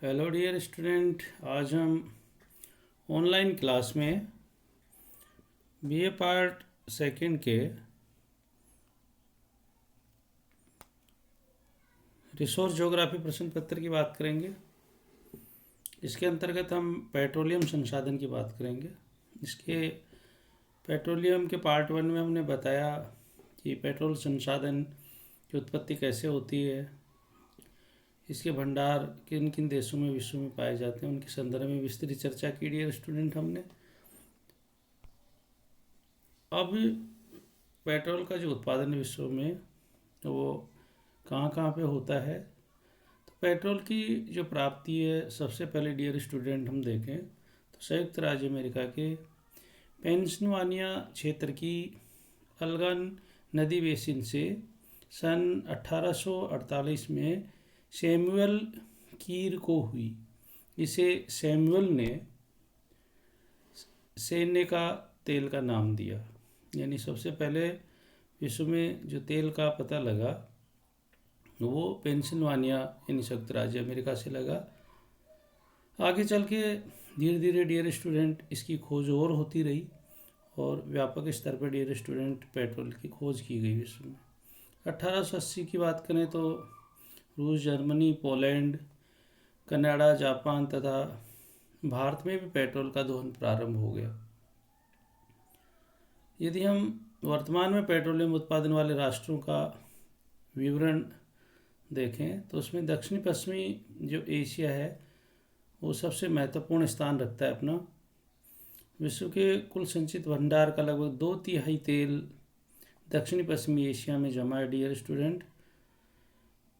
Hello dear student. आज हम online class में बीए पार्ट सेकंड के रिसोर्स ज्योग्राफी प्रश्न पत्र की बात करेंगे। इसके अंतर्गत हम पेट्रोलियम संसाधन की बात करेंगे। इसके पेट्रोलियम के पार्ट वन में हमने बताया कि पेट्रोल संसाधन की उत्पत्ति कैसे होती है, इसके भंडार किन किन देशों में विश्व में पाए जाते हैं, उनके संदर्भ में विस्तृत चर्चा की डियर स्टूडेंट हमने। अब पेट्रोल का जो उत्पादन विश्व में तो वो कहाँ कहाँ पे होता है। तो पेट्रोल की जो प्राप्ति है, सबसे पहले डियर स्टूडेंट हम देखें तो संयुक्त राज्य अमेरिका के पेंसिल्वानिया क्षेत्र की अल्गन नदी बेसिन से सन 1848 में सैमुअल कीर को हुई। इसे सैमुअल ने सैन्य का तेल का नाम दिया। यानी सबसे पहले विश्व में जो तेल का पता लगा वो पेंसिल्वानिया यानी संयुक्त राज्य अमेरिका से लगा। आगे चल के धीरे धीरे डियर स्टूडेंट इसकी खोज और होती रही और व्यापक स्तर पर डियर स्टूडेंट पेट्रोल की खोज की गई विश्व में। 1880 की बात करें तो रूस, जर्मनी, पोलैंड, कनाडा, जापान तथा भारत में भी पेट्रोल का दोहन प्रारंभ हो गया। यदि हम वर्तमान में पेट्रोलियम उत्पादन वाले राष्ट्रों का विवरण देखें तो उसमें दक्षिणी पश्चिमी जो एशिया है वो सबसे महत्वपूर्ण स्थान रखता है अपना। विश्व के कुल संचित भंडार का लगभग 2/3 तेल दक्षिणी पश्चिमी एशिया में जमा है डियर स्टूडेंट।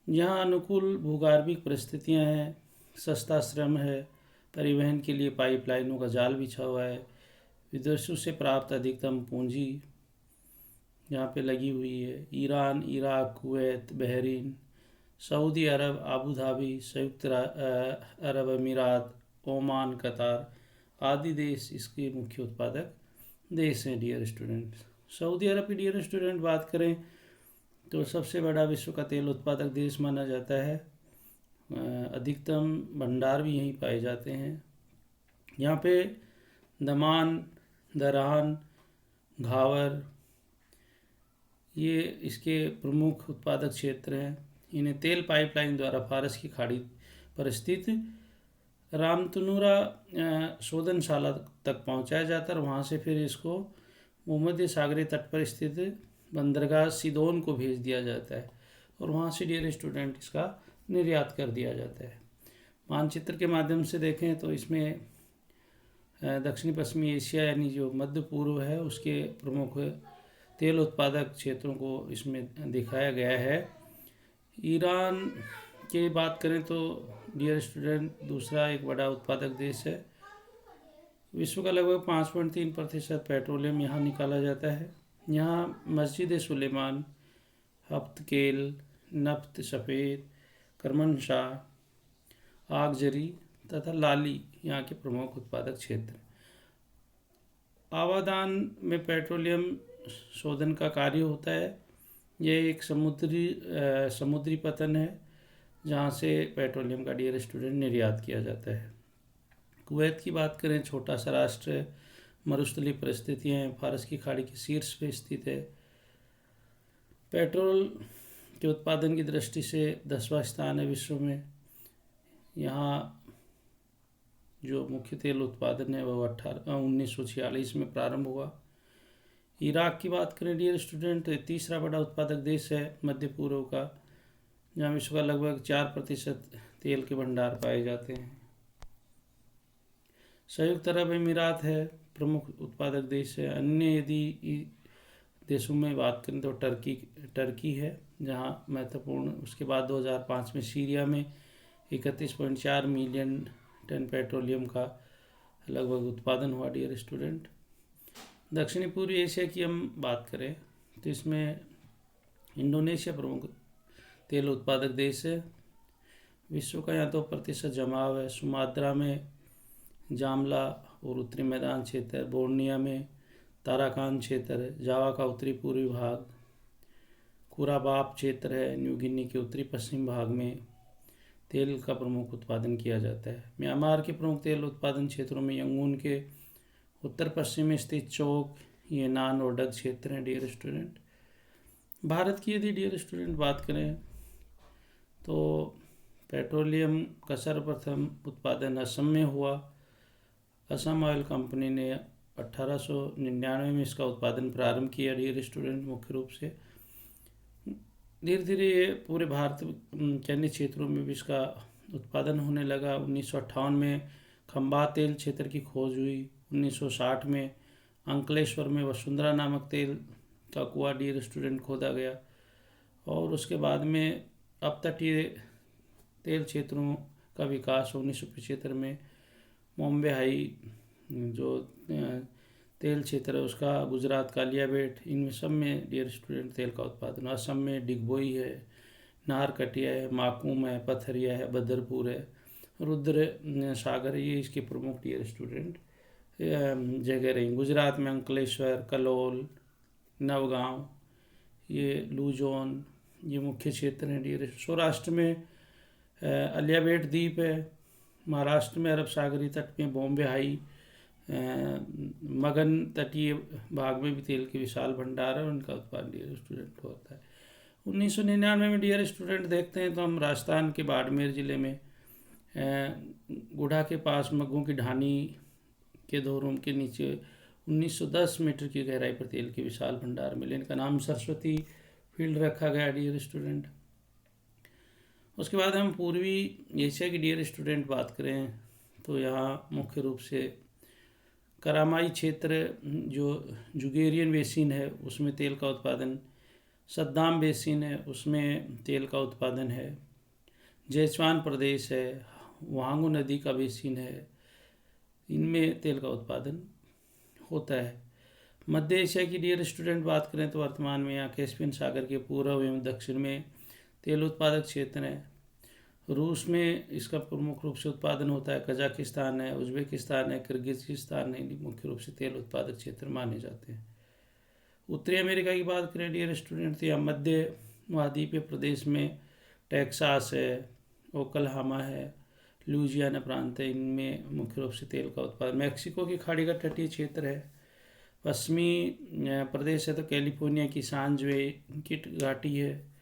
यहाँ अनुकूल भूगर्भिक परिस्थितियाँ हैं, सस्ता श्रम है, परिवहन के लिए पाइपलाइनों का जाल बिछा हुआ है, विदेशों से प्राप्त अधिकतम पूंजी यहाँ पे लगी हुई है। Iran, Iraq, Kuwait, Bahrain, Saudi Arabia, Abu Dhabi, संयुक्त अरब अमीरात, ओमान, कतार आदि देश इसके मुख्य उत्पादक देश हैं डियर स्टूडेंट। सऊदी अरब की डियर स्टूडेंट बात करें तो सबसे बड़ा विश्व का तेल उत्पादक देश माना जाता है। अधिकतम भंडार भी यहीं पाए जाते हैं। यहाँ पे दमान, दरान, घावर ये इसके प्रमुख उत्पादक क्षेत्र हैं। इन्हें तेल पाइपलाइन द्वारा फारस की खाड़ी पर स्थित रामतनुरा शोधनशाला तक पहुंचाया जाता है और वहाँ से फिर इसको भूमध्य सागरीय तट पर स्थित बंदरगाह सिदोन को भेज दिया जाता है और वहाँ से डियर स्टूडेंट इसका निर्यात कर दिया जाता है। मानचित्र के माध्यम से देखें तो इसमें दक्षिणी पश्चिमी एशिया यानी जो मध्य पूर्व है उसके प्रमुख तेल उत्पादक क्षेत्रों को इसमें दिखाया गया है। ईरान की बात करें तो डियर स्टूडेंट दूसरा एक बड़ा उत्पादक देश है। विश्व का लगभग 5.3% पेट्रोलियम यहाँ निकाला जाता है। यहाँ मस्जिद सुलेमान, हफ्तकेल, नफ्त सफ़ेद, करमनशाह, आगजरी तथा लाली यहाँ के प्रमुख उत्पादक क्षेत्र। आवादान में पेट्रोलियम शोधन का कार्य होता है। यह एक समुद्री पतन है जहाँ से पेट्रोलियम का डियर स्टूडेंट निर्यात किया जाता है। कुवैत की बात करें, छोटा सा राष्ट्र है, मरुस्थलीय परिस्थितियाँ हैं, फारस की खाड़ी के शीर्ष पे स्थित है। पेट्रोल के उत्पादन की दृष्टि से 10वां स्थान है विश्व में। यहाँ जो मुख्य तेल उत्पादन है वो 1946 में प्रारंभ हुआ। इराक की बात करें डियर स्टूडेंट तो तीसरा बड़ा उत्पादक देश है मध्य पूर्व का, जहाँ विश्व का लगभग 4% तेल के भंडार पाए जाते हैं। संयुक्त अरब अमीरात है, प्रमुख उत्पादक देश है। अन्य यदि देशों में बात करें तो टर्की है जहाँ महत्वपूर्ण। उसके बाद 2005 में सीरिया में 31.4 मिलियन टन पेट्रोलियम का लगभग उत्पादन हुआ डियर स्टूडेंट। दक्षिणी पूर्वी एशिया की हम बात करें तो इसमें इंडोनेशिया प्रमुख तेल उत्पादक देश है। विश्व का यहाँ 2% जमाव है। सुमात्रा में जामला और उत्तरी मैदान क्षेत्र, बोर्निया में ताराकान क्षेत्र, जावा का उत्तरी पूर्वी भाग, कुराबाप क्षेत्र है न्यू गिनी के उत्तरी पश्चिम भाग में, तेल का प्रमुख उत्पादन किया जाता है। म्यांमार के प्रमुख तेल उत्पादन क्षेत्रों में यंगून के उत्तर पश्चिम में स्थित चौक, येनान और डग क्षेत्र हैं डियर स्टूडेंट। भारत की यदि डियर स्टूडेंट बात करें तो पेट्रोलियम का सर्वप्रथम उत्पादन असम में हुआ। असम ऑयल कंपनी ने 1899 में इसका उत्पादन प्रारंभ किया डियर स्टूडेंट। मुख्य रूप से धीरे धीरे ये पूरे भारत के अन्य क्षेत्रों में भी इसका उत्पादन होने लगा। 1958 में खंबात तेल क्षेत्र की खोज हुई। 1960 में अंकलेश्वर में वसुंधरा नामक तेल का कुआं डियर स्टूडेंट खोदा गया। और उसके बाद में अपतटीय तेल क्षेत्रों का विकास 1975 में बॉम्बे हाई जो तेल क्षेत्र है उसका, गुजरात कालियाबेट, इनमें सब में डियर स्टूडेंट तेल का उत्पादन। असम में डिगबोई है, नाहरकटिया है, माकूम है, पथरिया है, बदरपुर है, रुद्र सागर, ये इसके प्रमुख डियर स्टूडेंट जगह रही। गुजरात में अंकलेश्वर, कलोल, नवगांव, ये लूजोन, ये मुख्य क्षेत्र हैं डियर। सौराष्ट्र में अलियाबेट द्वीप है। महाराष्ट्र में अरब सागरी तट में बॉम्बे हाई, मगन तटीय भाग में भी तेल के विशाल भंडार है, उनका उत्पादन डियर स्टूडेंट होता है। 1999 में डियर स्टूडेंट देखते हैं तो हम राजस्थान के बाड़मेर ज़िले में गुढ़ा के पास मग्गों की ढानी के धोरों के नीचे 1910 मीटर की गहराई पर तेल के विशाल भंडार मिले। इनका नाम सरस्वती फील्ड रखा गया डियर स्टूडेंट। उसके बाद हम पूर्वी एशिया की डियर स्टूडेंट बात करें तो यहाँ मुख्य रूप से करामाई क्षेत्र जो जुगेरियन बेसिन है उसमें तेल का उत्पादन, सद्दाम बेसिन है उसमें तेल का उत्पादन है, जेचवान प्रदेश है, वांगू नदी का बेसिन है, इनमें तेल का उत्पादन होता है। मध्य एशिया की डियर स्टूडेंट बात करें तो वर्तमान में यहाँ कैस्पियन सागर के पूर्व एवं दक्षिण में तेल उत्पादक क्षेत्र है। रूस में इसका प्रमुख रूप से उत्पादन होता है, कजाकिस्तान है, उज्बेकिस्तान है, किर्गिज़स्तान है, मुख्य रूप से तेल उत्पादक क्षेत्र माने जाते हैं। उत्तरी अमेरिका की बात करें डियर स्टूडेंट तो यहाँ मध्य महाद्वीपीय प्रदेश में टेक्सास है, ओकलहामा है, लुइजियाना प्रांत है, इनमें मुख्य रूप से तेल का उत्पादन। मैक्सिको की खाड़ी का तटीय क्षेत्र है। पश्चिमी प्रदेश है तो कैलिफोर्निया की सांजवे की घाटी है।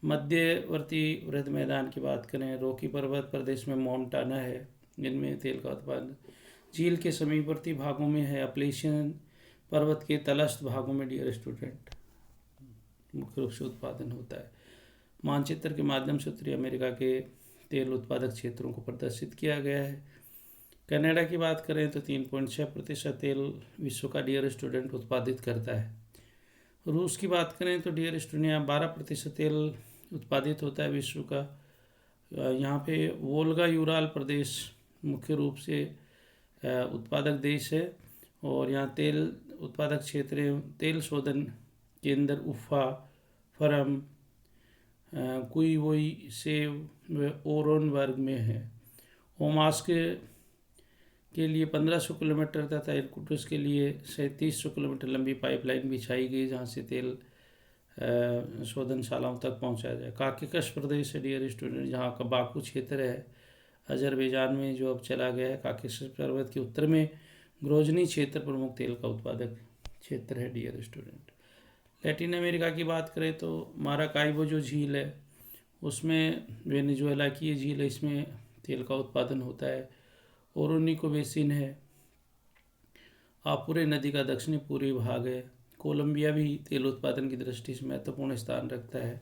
मध्यवर्ती वृहद मैदान की बात करें, रॉकी पर्वत प्रदेश में मोन्टाना है, जिनमें तेल का उत्पादन। झील के समीपवर्ती भागों में है अपलेशियन पर्वत के तलस्थ भागों में डियर स्टूडेंट मुख्य रूप से उत्पादन होता है। मानचित्र के माध्यम से उत्तरी अमेरिका के तेल उत्पादक क्षेत्रों को प्रदर्शित किया गया है। कनाडा की बात करें तो 3.6% तेल विश्व का डियर स्टूडेंट उत्पादित करता है। रूस की बात करें तो डियर स्टूडेंट यहाँ 12% तेल उत्पादित होता है विश्व का। यहाँ पे वोल्गा यूराल प्रदेश मुख्य रूप से उत्पादक देश है और यहाँ तेल उत्पादक क्षेत्र तेल शोधन केंद्र उफ़ा, फरम, कुइवोई, सेव व ओरोनबर्ग में है। ओमास्क के लिए 1500 किलोमीटर तथा इरकुटस्क के लिए 3700 किलोमीटर लंबी पाइपलाइन बिछाई गई जहाँ से तेल शोधनशालाओं तक पहुँचाया जाए। काकेकस प्रदेश है डियर स्टूडेंट, जहाँ का बाकू क्षेत्र है अजरबैजान में जो अब चला गया है। काकेकस पर्वत के उत्तर में ग्रोजनी क्षेत्र प्रमुख तेल का उत्पादक क्षेत्र है डियर स्टूडेंट। लैटिन अमेरिका की बात करें तो माराकाइबो जो झील है उसमें वेनेजुएला की ये झील है, इसमें तेल का उत्पादन होता है। ओरोनिको बेसिन है, आपुरे नदी का दक्षिणी पूर्वी भाग है। कोलंबिया भी तेल उत्पादन की दृष्टि से महत्वपूर्ण स्थान रखता है।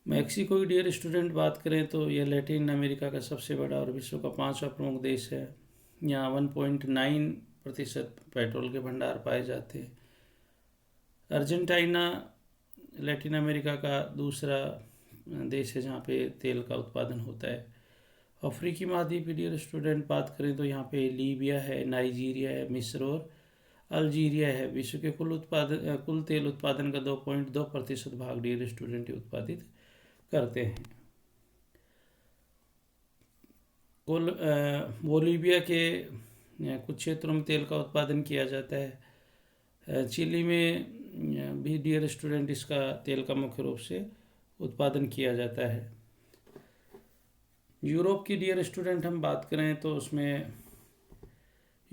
मैक्सिको की डियर स्टूडेंट बात करें तो यह लैटिन अमेरिका का सबसे बड़ा और विश्व का 5वां प्रमुख देश है। यहाँ 1.9% पेट्रोल के भंडार पाए जाते हैं। अर्जेंटीना लैटिन अमेरिका का दूसरा देश है जहाँ पे तेल का उत्पादन होता है। अफ्रीकी महाद्वीप की डियर स्टूडेंट बात करें तो यहाँ पे लीबिया है, नाइजीरिया है, मिस्र और अल्जीरिया है। विश्व के कुल तेल उत्पादन का 2.2% भाग डियर स्टूडेंट उत्पादित करते हैं। बोलीविया के कुछ क्षेत्रों में तेल का उत्पादन किया जाता है। चिली में भी डियर स्टूडेंट इसका तेल का मुख्य रूप से उत्पादन किया जाता है। यूरोप की डियर स्टूडेंट हम बात करें तो उसमें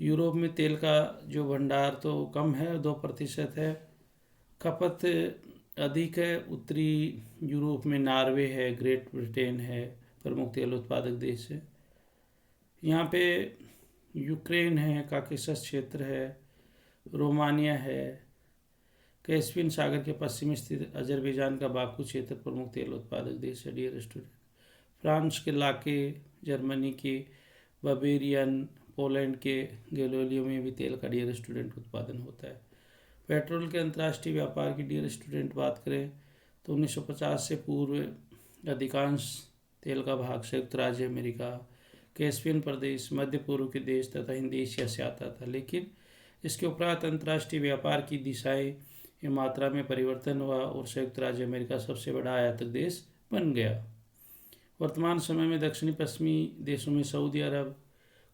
यूरोप में तेल का जो भंडार तो कम है, 2% है। खपत अधिक है। उत्तरी यूरोप में नॉर्वे है, ग्रेट ब्रिटेन है, प्रमुख तेल उत्पादक देश है। यहाँ पे यूक्रेन है, काकेशस क्षेत्र है, रोमानिया है। कैस्पियन सागर के पश्चिम स्थित अजरबैजान का बाकू क्षेत्र प्रमुख तेल उत्पादक देश है डियर स्टूडेंट। फ्रांस के लाके, जर्मनी के बवेरियन, पोलैंड के गैलोलियो में भी तेल का डियर स्टूडेंट उत्पादन होता है। पेट्रोल के अंतर्राष्ट्रीय व्यापार की डियर स्टूडेंट बात करें तो 1950 से पूर्व अधिकांश तेल का भाग संयुक्त राज्य अमेरिका, कैस्पियन प्रदेश, मध्य पूर्व के देश तथा हिंद एशिया से आता था। लेकिन इसके उपरांत अंतर्राष्ट्रीय व्यापार की दिशाएं या मात्रा में परिवर्तन हुआ और संयुक्त राज्य अमेरिका सबसे बड़ा आयातक देश बन गया। वर्तमान समय में दक्षिणी पश्चिमी देशों में सऊदी अरब,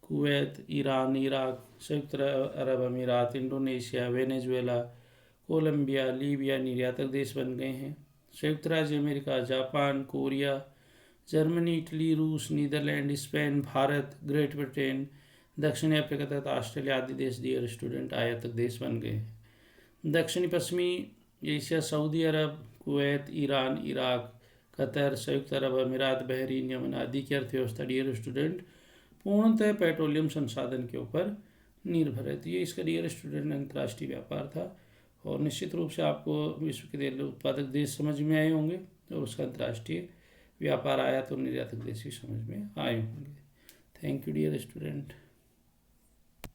कुवैत, ईरान, इराक, संयुक्त अरब अमीरात, इंडोनेशिया, वेनेजुएला, कोलंबिया, लीबिया निर्यातक देश बन गए हैं। संयुक्त राज्य America, Japan, Korea, Germany, Italy, रूस, Netherlands, Spain, Bharat, Great Britain, दक्षिण अफ्रीका तथा ऑस्ट्रेलिया आदि देश डियर स्टूडेंट आयातक देश बन गए हैं। दक्षिणी पश्चिमी एशिया सऊदी अरब, कुवैत, ईरान, इराक, कतर, संयुक्त अरब अमीरात, बहरीन, यमन आदि की अर्थव्यवस्था डियर स्टूडेंट पूर्णतः पेट्रोलियम संसाधन के ऊपर निर्भर है। तो ये इसका डियर स्टूडेंट अंतर्राष्ट्रीय व्यापार था। और निश्चित रूप से आपको विश्व के तेल उत्पादक देश समझ में आए होंगे और उसका अंतर्राष्ट्रीय व्यापार आयात और निर्यातक देश भी समझ में आए होंगे। Thank you dear student.